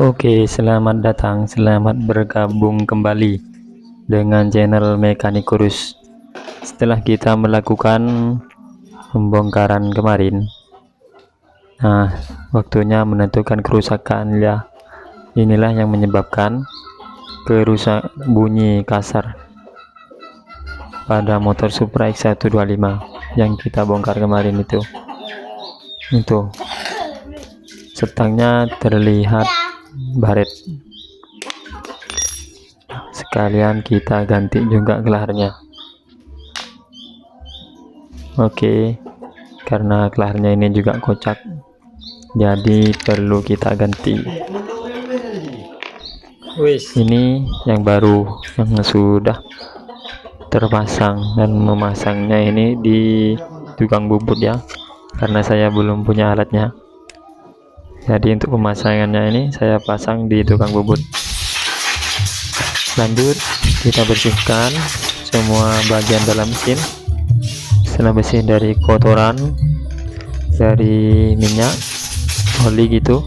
Oke, selamat datang, selamat bergabung kembali dengan channel Mekanikurus. Setelah kita melakukan pembongkaran kemarin, nah waktunya menentukan kerusakan ya. Inilah yang menyebabkan bunyi kasar pada motor Supra X125 yang kita bongkar kemarin itu setangnya terlihat baret. Sekalian kita ganti juga gelarnya. Oke, karena gelarnya ini juga kocak, jadi perlu kita ganti. Ini yang baru, yang sudah terpasang, dan memasangnya ini di tukang bubut ya, karena saya belum punya alatnya. Jadi untuk pemasangannya ini saya pasang di tukang bubut. Lanjut kita bersihkan semua bagian dalam mesin. Setelah bersih dari kotoran, dari minyak, oli gitu,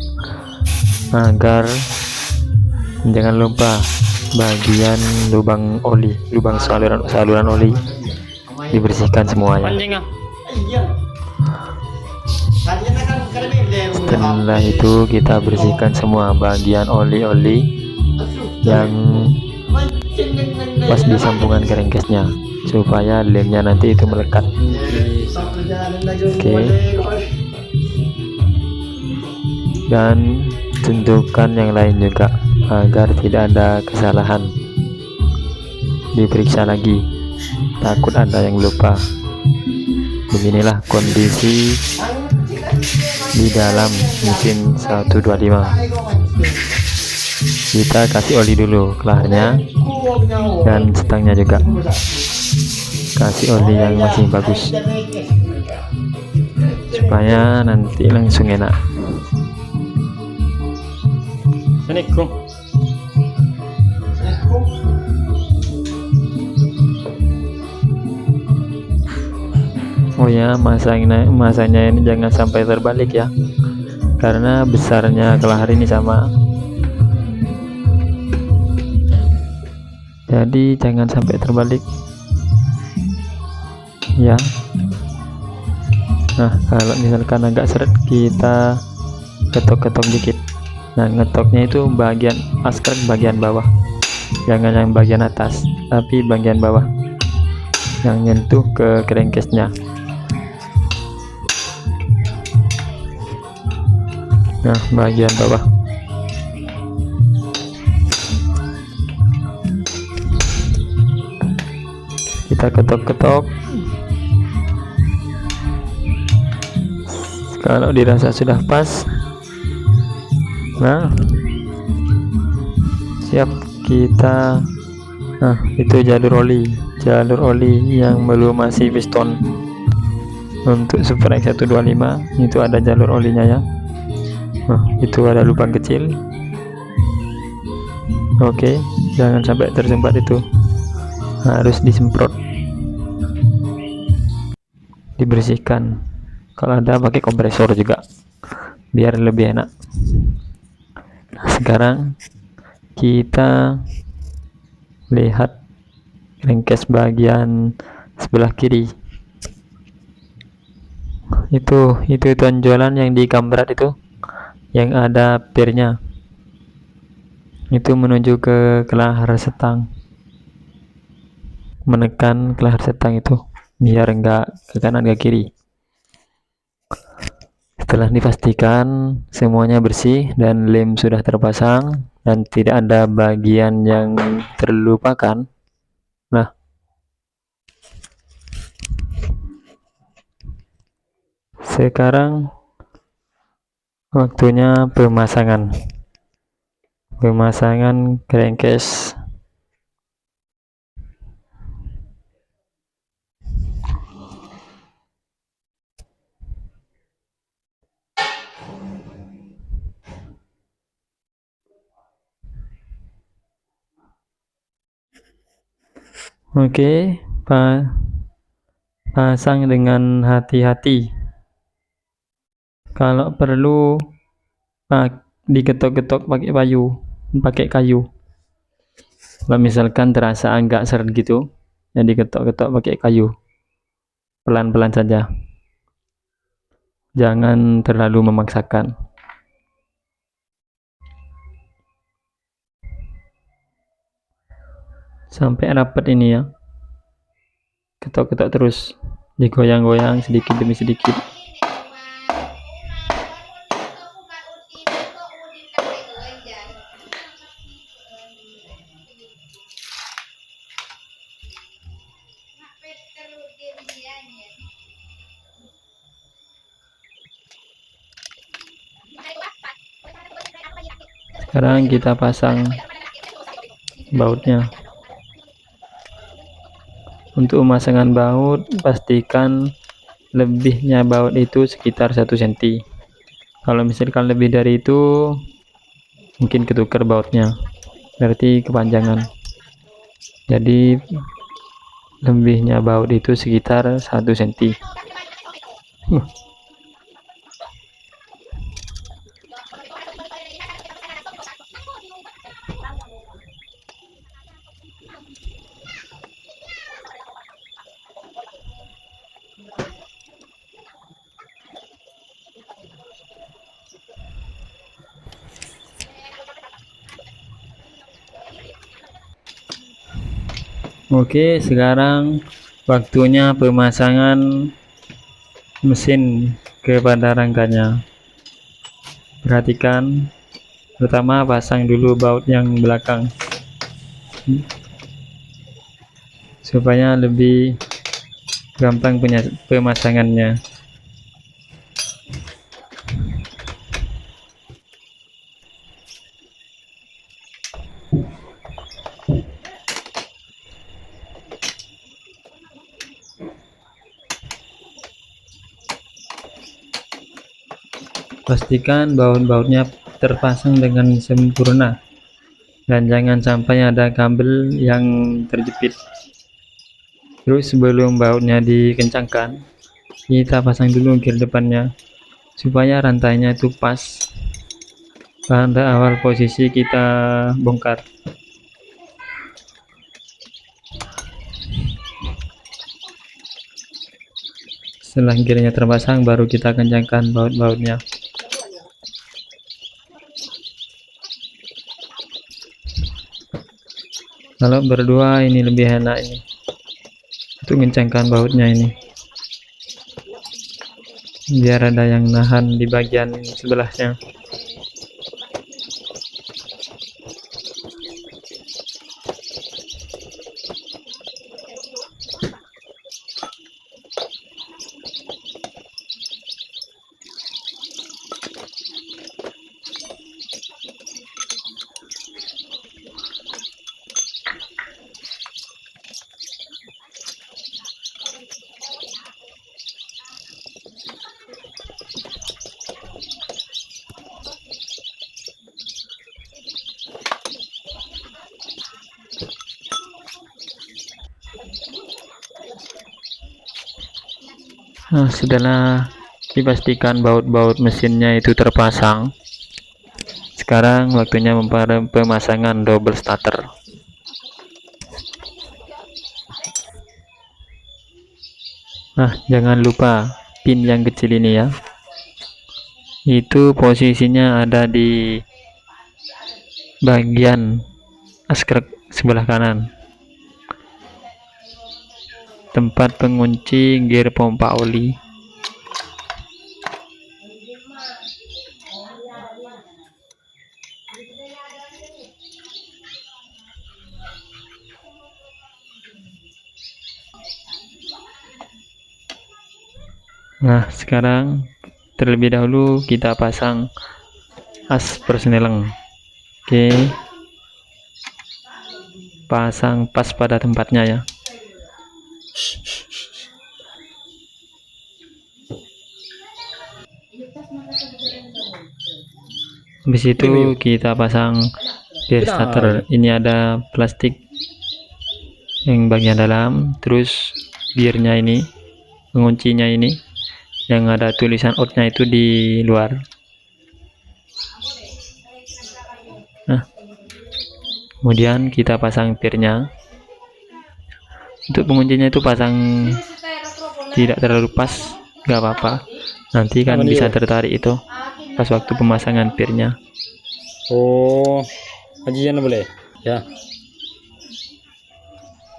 agar jangan lupa bagian lubang oli, lubang saluran oli dibersihkan semuanya. Setelah itu kita bersihkan semua bagian oli-oli yang pas di sambungan crankcase-nya, supaya lemnya nanti itu melekat. Oke. Dan tentukan yang lain juga agar tidak ada kesalahan. Diperiksa lagi, takut ada yang lupa. Beginilah kondisi di dalam mesin 125. Kita kasih oli dulu kelarnya dan setangnya juga, kasih oli yang masih bagus supaya nanti langsung enak. Oh ya, masanya ini jangan sampai terbalik ya, karena besarnya kelahar ini sama, jadi jangan sampai terbalik ya. Nah, kalau misalkan agak seret, kita ketok-ketok dikit. Nah, ngetoknya itu bagian askrag bagian bawah, jangan yang bagian atas, tapi bagian bawah yang nyentuh ke crankcase-nya. Nah, bagian bawah. Kita ketok-ketok. Kalau dirasa sudah pas, nah siap kita. Nah, itu jalur oli yang melumasi piston. Untuk Supra X125 itu ada jalur olinya ya. Nah, itu ada lubang kecil. Oke, jangan sampai tersumbat, itu harus disemprot, dibersihkan. Kalau ada pakai kompresor juga biar lebih enak. Nah, sekarang kita lihat crankcase bagian sebelah kiri. Itu tonjolan yang di kamberat itu, yang ada pirnya, itu menuju ke kelahar setang, menekan kelahar setang itu biar enggak ke kanan ke kiri. Setelah dipastikan semuanya bersih dan lem sudah terpasang dan tidak ada bagian yang terlupakan, nah sekarang waktunya pemasangan crankcase. Oke, pasang dengan hati-hati. Kalau perlu diketok-ketok pakai kayu. Kalau misalkan terasa agak seret gitu, ya diketok-ketok pakai kayu, pelan-pelan saja, jangan terlalu memaksakan. Sampai rapat ini ya, ketok-ketok terus, digoyang-goyang sedikit demi sedikit. Sekarang kita pasang bautnya. Untuk pemasangan baut, pastikan lebihnya baut itu sekitar 1 cm. Kalau misalkan lebih dari itu, mungkin ketukar bautnya, berarti kepanjangan. Jadi lebihnya baut itu sekitar 1 cm. Oke, sekarang waktunya pemasangan mesin kepada rangkanya. Perhatikan, pertama pasang dulu baut yang belakang supaya lebih gampang pemasangannya. Pastikan baut-bautnya terpasang dengan sempurna dan jangan sampai ada kabel yang terjepit. Terus sebelum bautnya dikencangkan, kita pasang dulu gear depannya supaya rantainya itu pas pada awal posisi kita bongkar. Setelah gearnya terpasang, baru kita kencangkan baut-bautnya. Kalau berdua ini lebih enak ini untuk mengencangkan bautnya ini, biar ada yang nahan di bagian sebelahnya. Nah, setelah dipastikan baut-baut mesinnya itu terpasang, sekarang waktunya pemasangan double starter. Nah, jangan lupa pin yang kecil ini ya, itu posisinya ada di bagian askrek sebelah kanan, tempat pengunci gear pompa oli. Nah, sekarang terlebih dahulu kita pasang as persneleng. Oke, pasang pas pada tempatnya ya. Habis itu kita pasang gear starter. Ini ada plastik yang bagian dalam, terus gearnya ini, penguncinya ini yang ada tulisan outnya itu di luar. Kemudian kita pasang pirnya. Untuk penguncinya itu pasang tidak terlalu pas, nggak apa-apa. Nanti kan bisa tertarik itu pas waktu pemasangan pirnya. Oh, kajian boleh ya.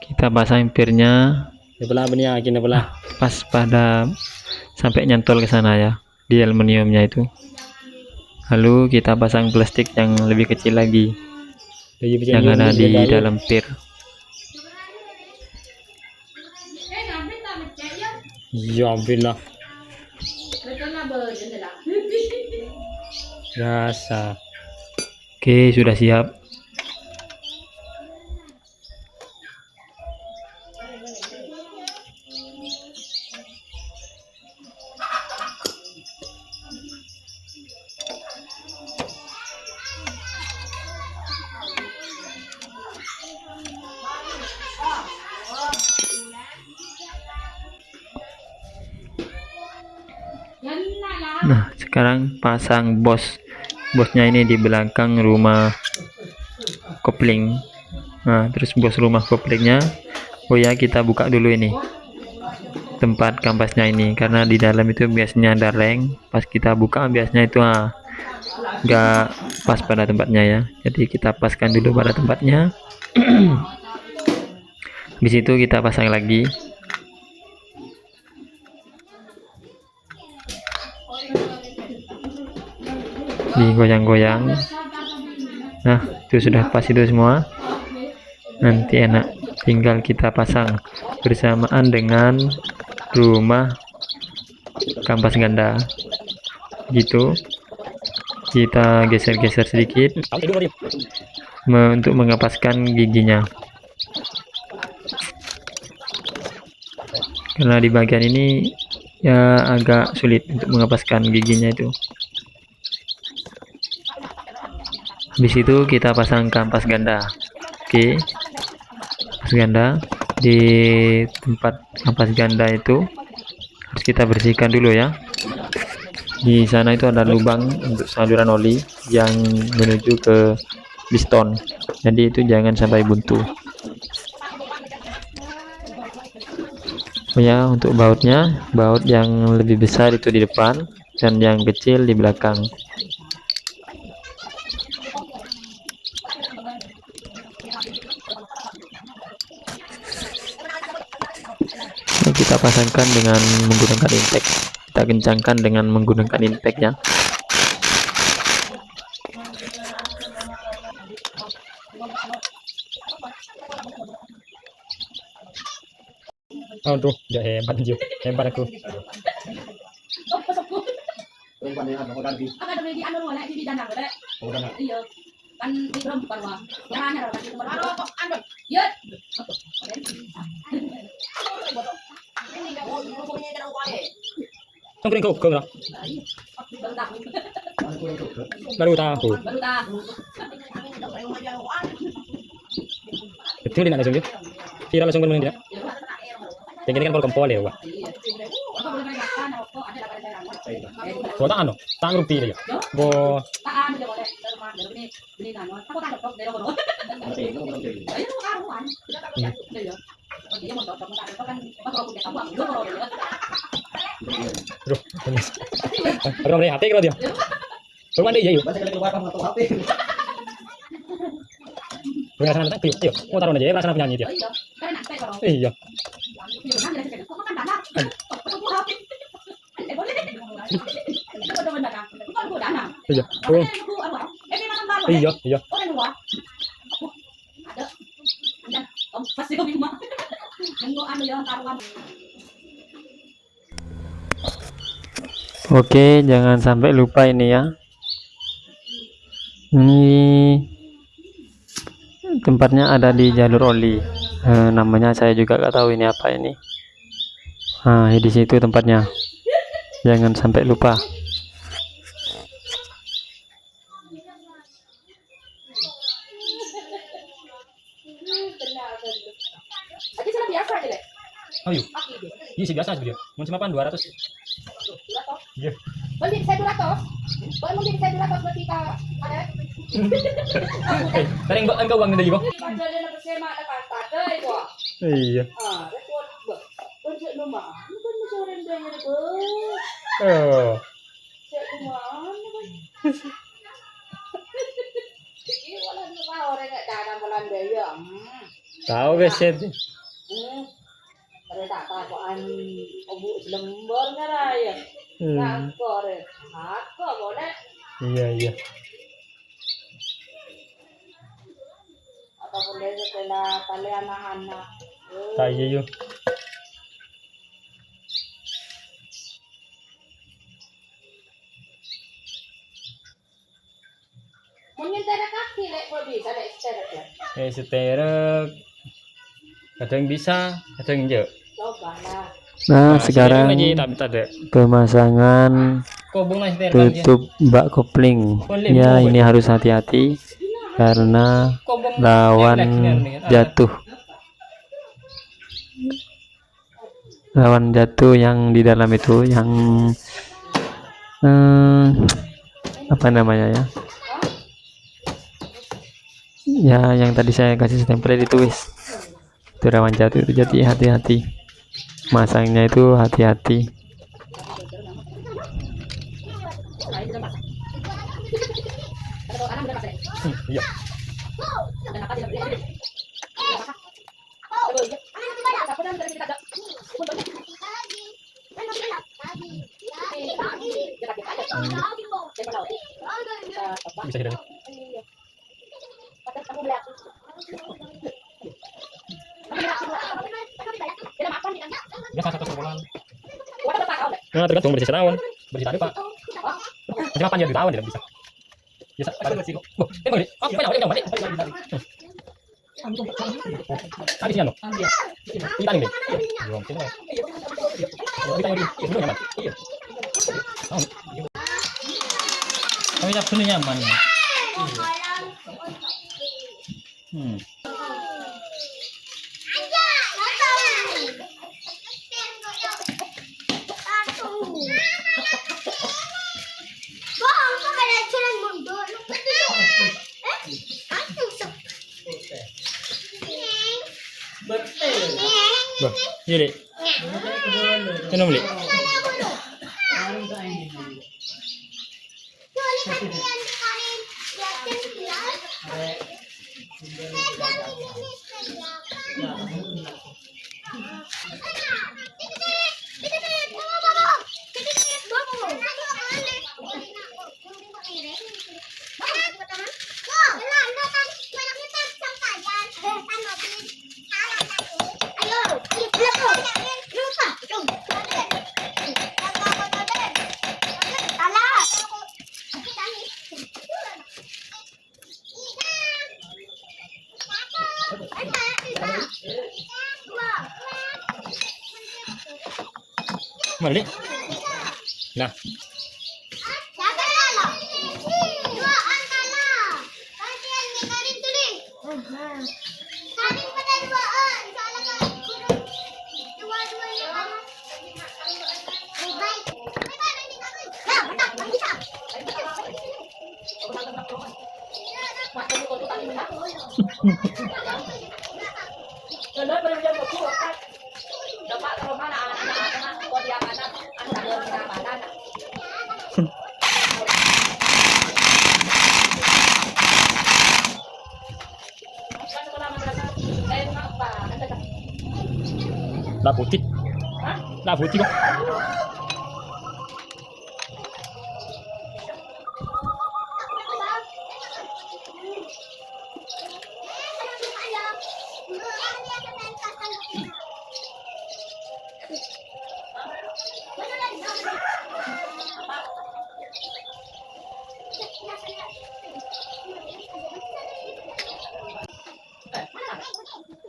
Kita pasang pirnya Ya belah benih akin belah. pas pada sampai nyantol ke sana ya, di aluminiumnya itu. Lalu kita pasang plastik yang lebih kecil lagi yang ada di dalam pir. Ya billah. Biasa. Oke, sudah siap. Nah, sekarang pasang bosnya ini di belakang rumah kopling. Nah, terus bos rumah koplingnya, oh ya, kita buka dulu ini tempat kampasnya ini, karena di dalam itu biasanya ada reng. Pas kita buka biasanya itu nggak pas pada tempatnya ya, jadi kita paskan dulu pada tempatnya. Di situ kita pasang lagi. Digoyang-goyang. Nah, itu sudah pas itu semua. Nanti enak, tinggal kita pasang bersamaan dengan rumah kampas ganda gitu. Kita geser-geser sedikit untuk mengepaskan giginya, karena di bagian ini ya agak sulit untuk mengepaskan giginya itu. Habis itu kita pasang kampas ganda. Oke, kampas ganda di tempat kampas ganda itu harus kita bersihkan dulu ya. Di sana itu ada lubang untuk saluran oli yang menuju ke piston, jadi itu jangan sampai buntu. Oh ya, untuk bautnya, baut yang lebih besar itu di depan dan yang kecil di belakang. Kita pasangkan dengan menggunakan impact. Kita kencangkan dengan menggunakan impactnya. Aduh, udah hebat Jo, hebat aku. Tunggu kau nggak? Baru tahu. Betul tidak langsung dia? Tidak langsung benar dia. Yang ini kan kalau kompol ya, wah. Bo tak ano, tak ngerti dia. Bo. Bro, bro, HP kalau dia. Bro, mana dia yuk? Perasaan tak yuk, yuk. Mau taruh aja ya, perasaan penyanyi dia. Iya. Iya. Iya, iya. Oke, jangan sampai lupa ini ya. Ini tempatnya ada di jalur oli. Namanya saya juga nggak tahu ini apa ini. Nah, di situ tempatnya. Jangan sampai lupa. Oh iya. Iya sih biasa dia. Mau cuma 200. Iya. Boleh saya 200. Boleh mungkin saya 200 buat kita ada. Tadi engkau uang dari kok. Padahal na pasema na kantade ko. Iya. Report ba. Kunci rumah. Kan masoran dia ni ko. Oh. Cek rumah. Ini wala na ba orang enggak dadang Belanda ya. Tahu beset. Pada tak takoan obu lembar ngaraya. Ngakor. Ngakor boleh. Iya iya. Apa boleh setelah tali anak-anak. Tak iya yo. Mungkin tera kaki lek kok bisa lek istirahat ya. Seterek. Kadang bisa, kadang enggak. Coba lah. Nah, sekarang lagi tak ada. pemasangan Kobong lah seterek aja. tutup bak kopling. Ya, ini harus hati-hati karena Kobong lawan jatuh. Lawan jatuh yang di dalam itu yang apa namanya ya? Ya, yang tadi saya kasih stempel ditulis. Itu rawan jatuh itu, jadi hati-hati. Masangnya itu hati-hati. Iya. Bisa kita. Ya satu sebulan. Nah, tergantung bersih setahun. Bersih tadi, Pak. Masih kapan dia ditawar tidak bisa. Bisa pada bersih. Oh, tengok ni. Apa nak dia mati? Tadi siang loh. Kita ni. Belum tengok. Kita ni. Belum nyaman. Iya. Kami nak punya nyaman. Bah, iya dek. Kenapa beli? Mana dek? Nah, lah putih. Lah putih kok.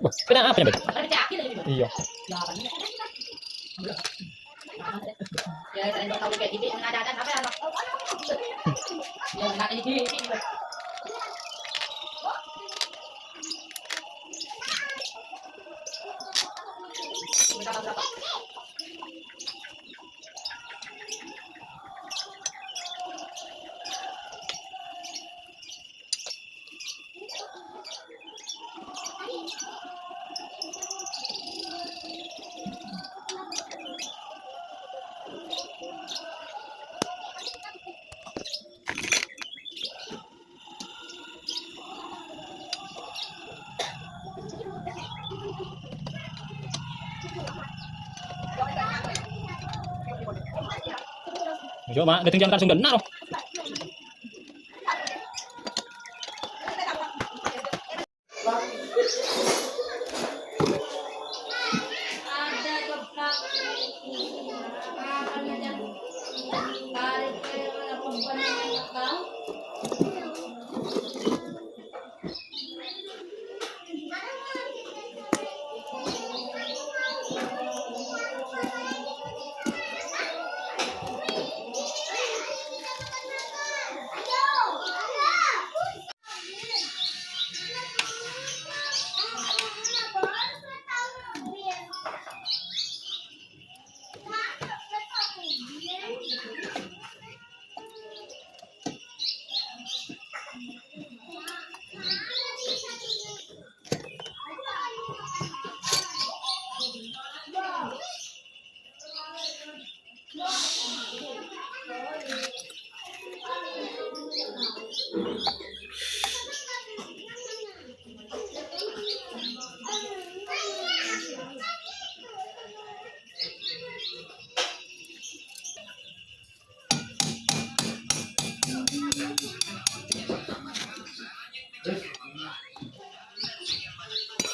Wah, kenapa apa ya, Bet? Iya. Ya, saya tahu kayak gini, ada apa ya? Ya, enggak kayak gini. Coba datang jam langsung benar. Ada coklat. Apa aja. Tarik ke pembangunan kau.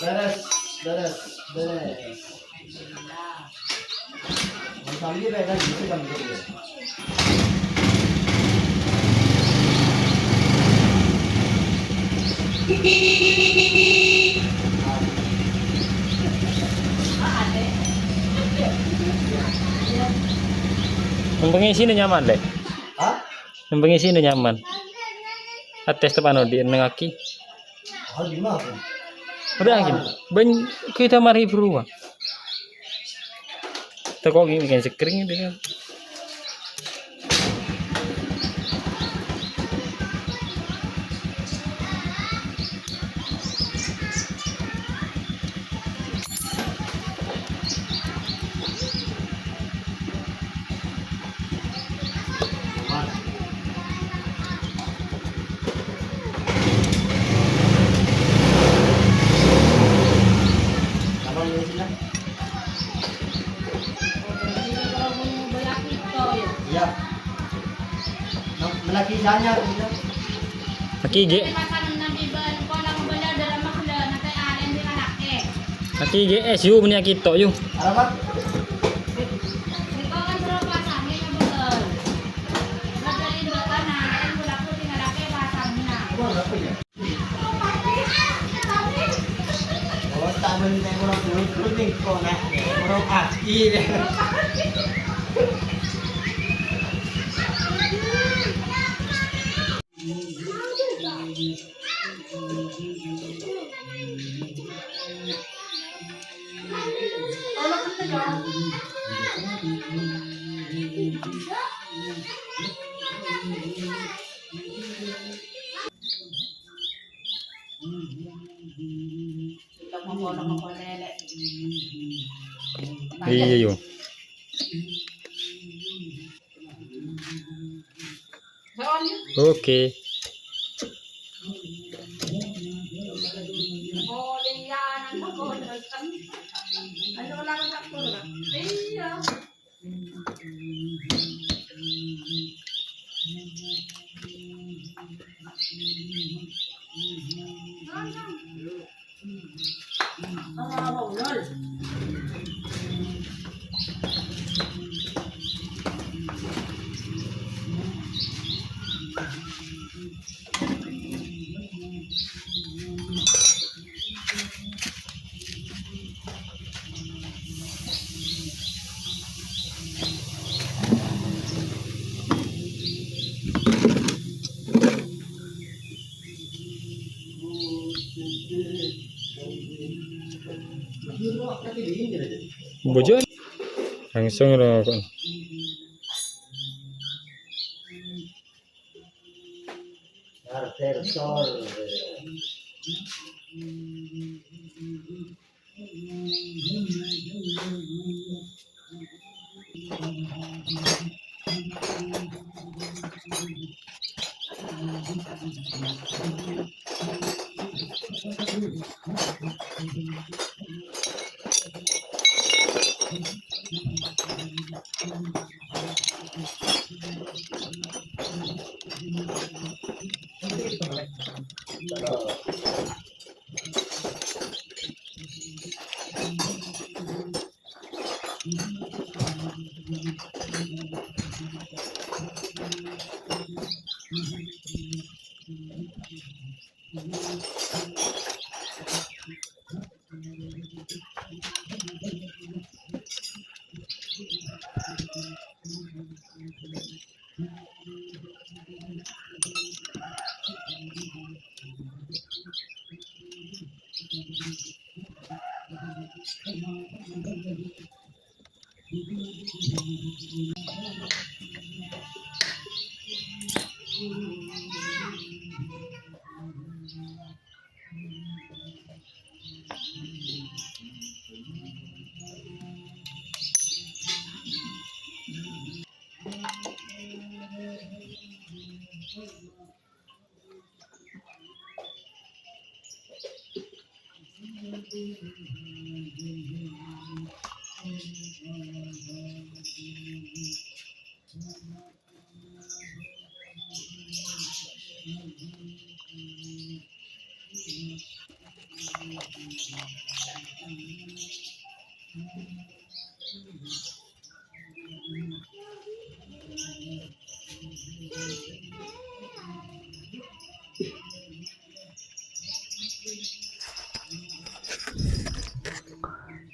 Beres, beres, beres. Sambil beda gitu kan gitu. Yang pengisi ini nyaman deh. Hah? Yang pengisi ini nyaman. Ates tu pano di nengaki. Oh, di mana? Udah angin. Ben kita mari beruang. Tekok ini kan sekering itu kan. Apa yang sini? Iya. Melaki sana gitu. Nakige. Nakige SU punya kita yuk. Alamat? Apa ya? Oh, tak benar orang kuning kok nak. Orang kaki deh. Iya yuk. Oke. Bojo langsung rokok. Tercor.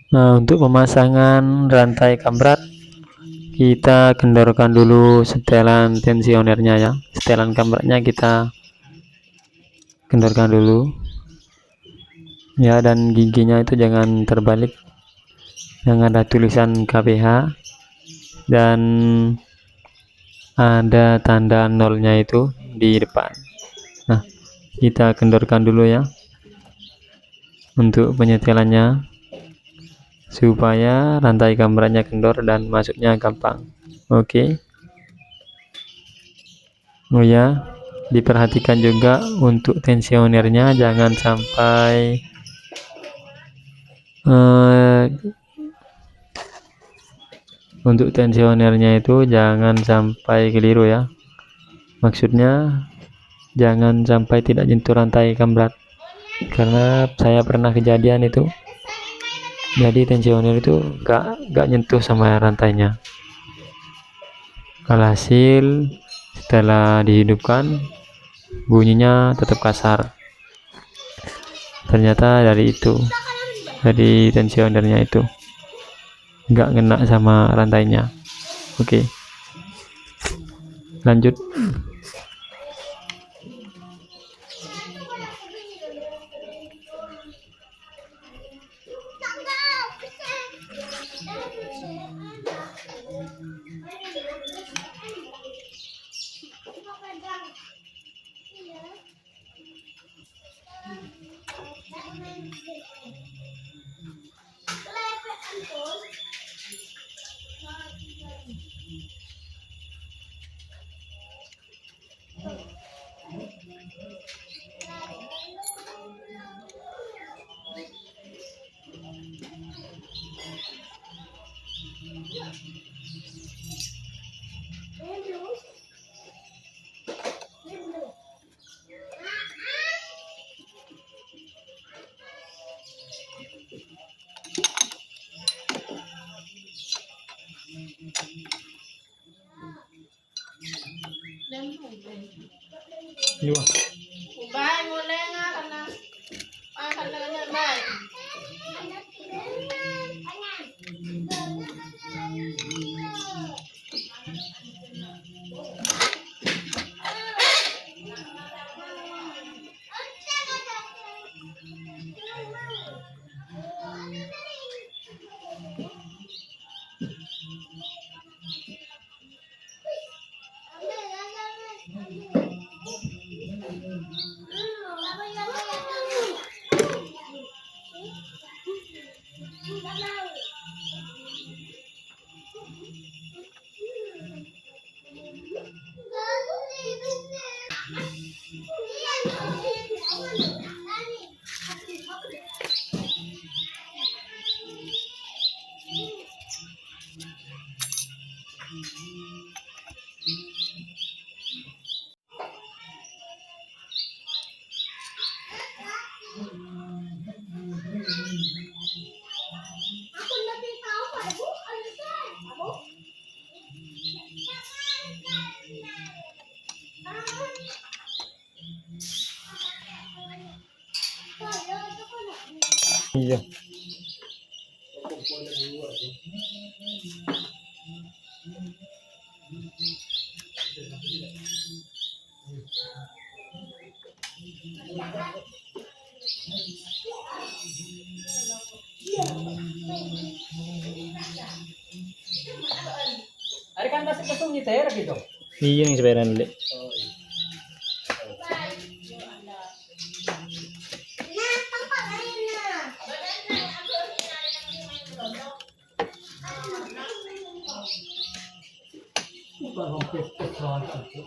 Nah, untuk pemasangan rantai kamrat kita kendorkan dulu setelan tensionernya ya. Setelan kamratnya kita kendorkan dulu ya, dan giginya itu jangan terbalik, yang ada tulisan KPH dan ada tanda nolnya itu di depan. Nah, kita kendorkan dulu ya untuk penyetelannya supaya rantai kamratnya kendor dan masuknya gampang. Oke. Oh ya, diperhatikan juga untuk tensionernya jangan sampai untuk tensionernya itu jangan sampai keliru ya. Maksudnya jangan sampai tidak nyentuh rantai kamrat, karena saya pernah kejadian itu. Jadi tensioner itu gak nyentuh sama rantainya. Alhasil setelah dihidupkan bunyinya tetap kasar. Ternyata dari itu, dari tensionernya itu nggak ngena sama rantainya. Oke, lanjut. Iya. Bye, mulai nga karena akan dengan bye. Iya. Ada kan masuk ke sungai ter gitu. Iya yang sebenarnya Dek. Bukan hampir kesalahan itu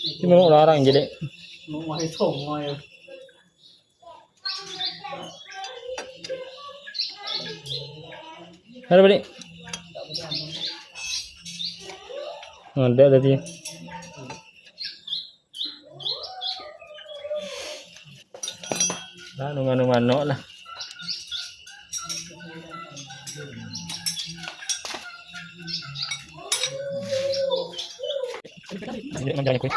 Ini memang larang jadi. mau main sungai. Ada apa Dek? Ada tadi. Lah nunggu lah. Ini manjangnya kuy.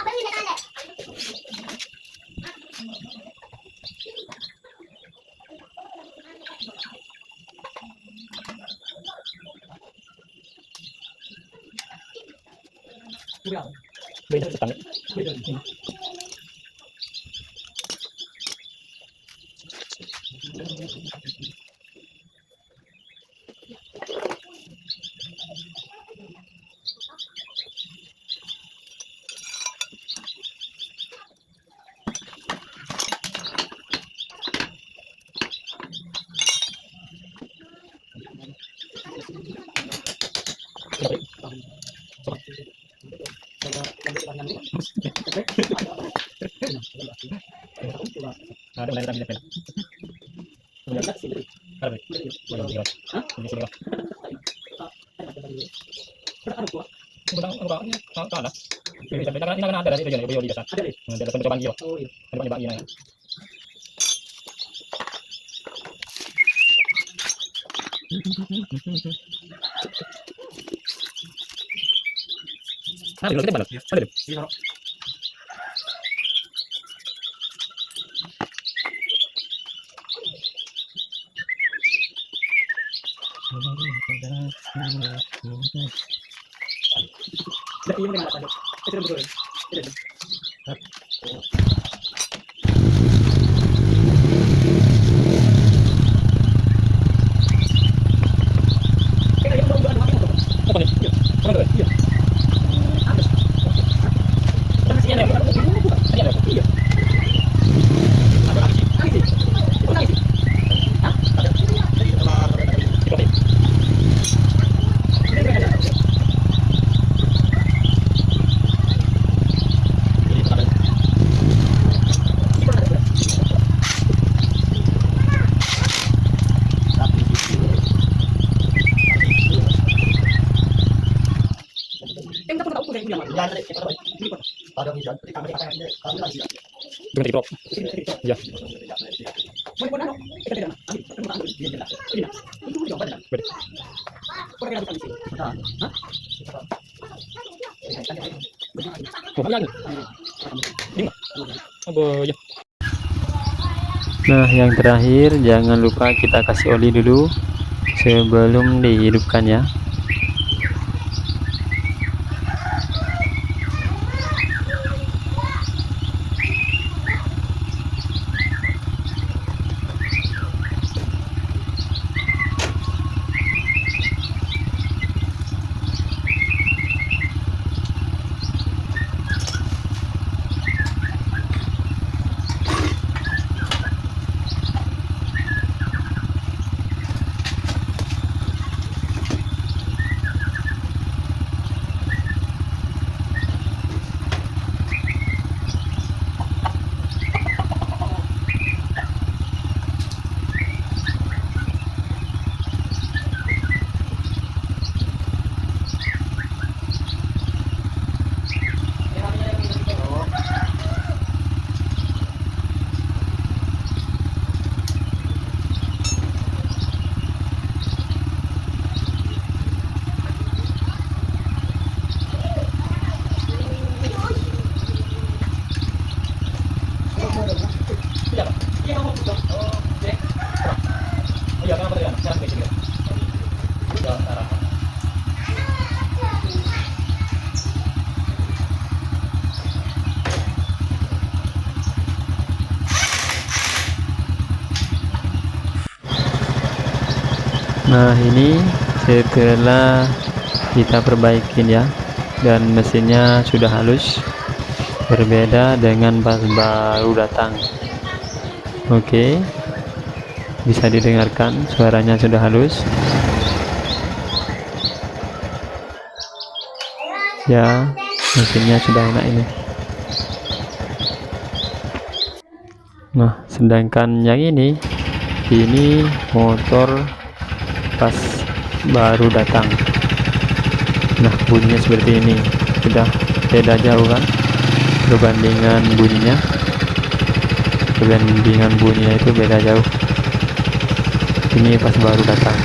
Beda setang. Ada mana kita pilih? Ada. Hah? Di sini. Bukan ada. Ini kan ada dari region di desa. Ada pencobaan dia. Oh iya. Ada penyebab ini. Ada kita mana? Ada. Dengan TikTok. Ya. Nah, yang terakhir jangan lupa kita kasih oli dulu sebelum dihidupkan ya. Nah, ini setelah kita perbaikin ya, dan mesinnya sudah halus, berbeda dengan pas baru datang. Oke, bisa didengarkan suaranya sudah halus ya, mesinnya sudah enak ini. Nah, sedangkan yang ini motor pas baru datang. Nah, bunyinya seperti ini, sudah beda jauh kan perbandingan bunyinya itu beda jauh. Ini pas baru datang.